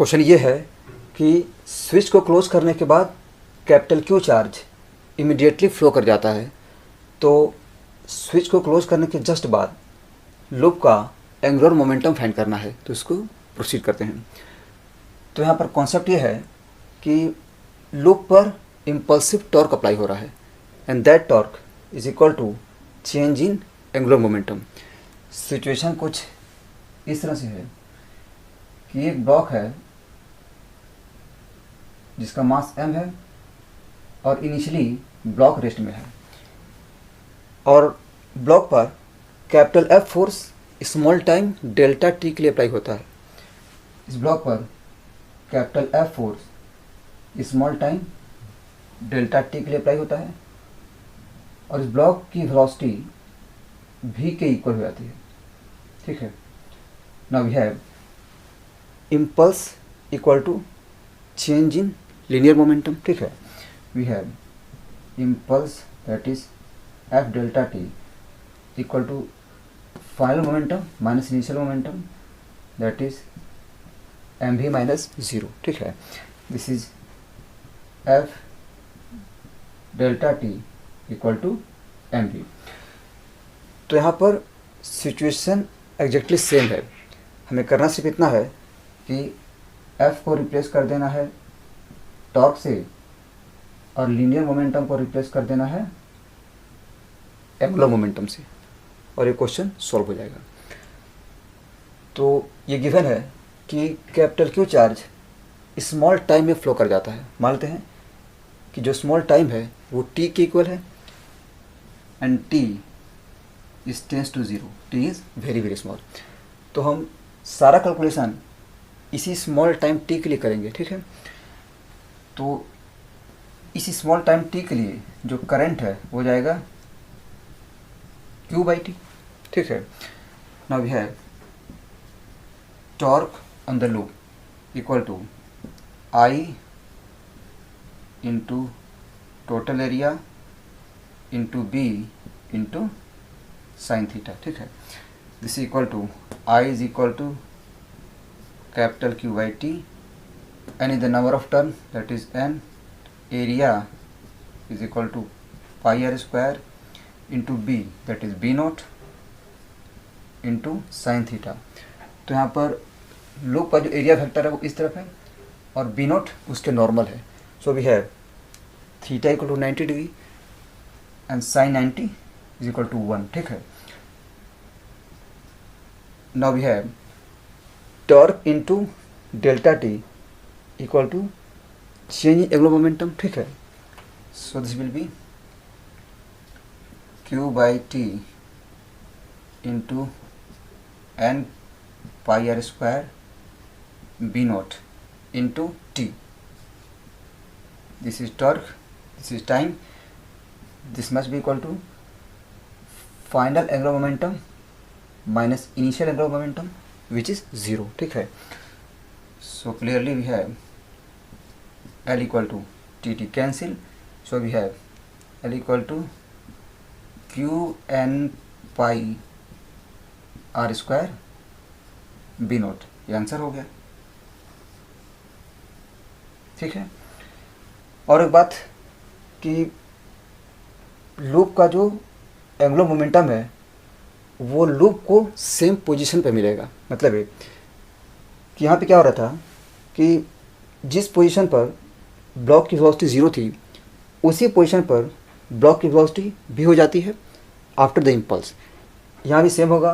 Question ये है कि स्विच को क्लोज करने के बाद capital Q charge immediately flow कर जाता है, तो स्विच को क्लोज करने के जस्ट बाद लूप का एंगुलर मोमेंटम फाइंड करना है। तो इसको प्रोसीड करते हैं। तो यहाँ पर कॉन्सेप्ट ये है कि लूप पर इम्पल्सिव टॉर्क अप्लाई हो रहा है and that torque is equal to change in angular momentum. Situation कुछ इस तरह से है कि एक ब्लॉक है जिसका मास m है और इनिशियली ब्लॉक रेस्ट में है और ब्लॉक पर capital F force small time delta t के लिए अप्लाई होता है। इस ब्लॉक पर capital F force small time delta t के लिए अप्लाई होता है और इस ब्लॉक की वेलोसिटी v के इक्वल हो जाती है। ठीक है, now we have impulse equal to change in linear momentum. ठीक है, we have impulse that is F delta T equal to final momentum minus initial momentum that is M V minus zero. ठीक है, this is F delta T equal to M V. तो यहाँ पर situation exactly same है। हमें करना सिर्फ इतना है कि F को रिप्लेस कर देना है टॉर्क से और लीनियर मोमेंटम को रिप्लेस कर देना है एंगुलर मोमेंटम से और ये क्वेश्चन सॉल्व हो जाएगा। तो ये गिवन है कि capital Q charge small time में फ्लो कर जाता है। मानते हैं कि जो स्मॉल टाइम है वो t के इक्वल है and t is tends to zero, t is very very small. तो हम सारा कैलकुलेशन इसी स्मॉल टाइम t के लिए करेंगे। ठीक है, तो इसी स्मॉल टाइम t के लिए जो करंट है वो जाएगा q बाई टी। ठीक है, now we have torque on the loop equal to I into total area into b into sine theta. ठीक है, this equal to I is equal to capital Q by T, n is the number of turn that is n, area is equal to pi r square into b that is b naught into sin theta। तो यहाँ पर loop का जो area vector है वो इस तरफ है और b naught उसके नॉर्मल है। So we have theta equal to 90 degree and sine 90 is equal to 1। ठीक है, now we have torque into delta T equal to change in angular momentum. ठीक है, so this will be Q by T into N pi R square B naught into T. This is torque, this is time, this must be equal to final angular momentum minus initial angular momentum which is 0। ठीक है, so clearly we have L equal to TT cancel, so we have L equal to Q n pi r square b naught। ये answer हो गया। ठीक है, और एक बात कि लूप का जो एंगुलर मोमेंटम है वो लूप को सेम पोजीशन पे मिलेगा। मतलब है कि यहाँ पे क्या हो रहा था कि जिस पोजीशन पर ब्लॉक की वेलोसिटी 0 थी उसी पोजीशन पर ब्लॉक की वेलोसिटी भी हो जाती है आफ्टर द इम्पल्स। यहाँ भी सेम होगा।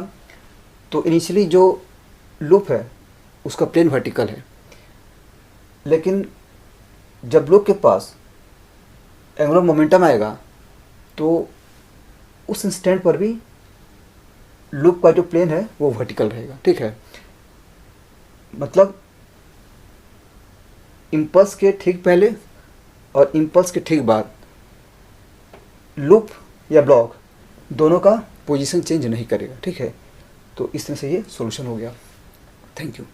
तो इनिशियली जो लूप है उसका प्लेन वर्टिकल है, लेकिन जब लूप के पास एंगुलर मोमेंटम आएगा तो उस इंस्टेंट पर भी लूप का जो प्लेन है वो वर्टिकल रहेगा। ठीक है, मतलब इम्पल्स के ठीक पहले और इम्पल्स के ठीक बाद लूप या ब्लॉक दोनों का पोजीशन चेंज नहीं करेगा। ठीक है, तो इस तरह से ये सॉल्यूशन हो गया। Thank you.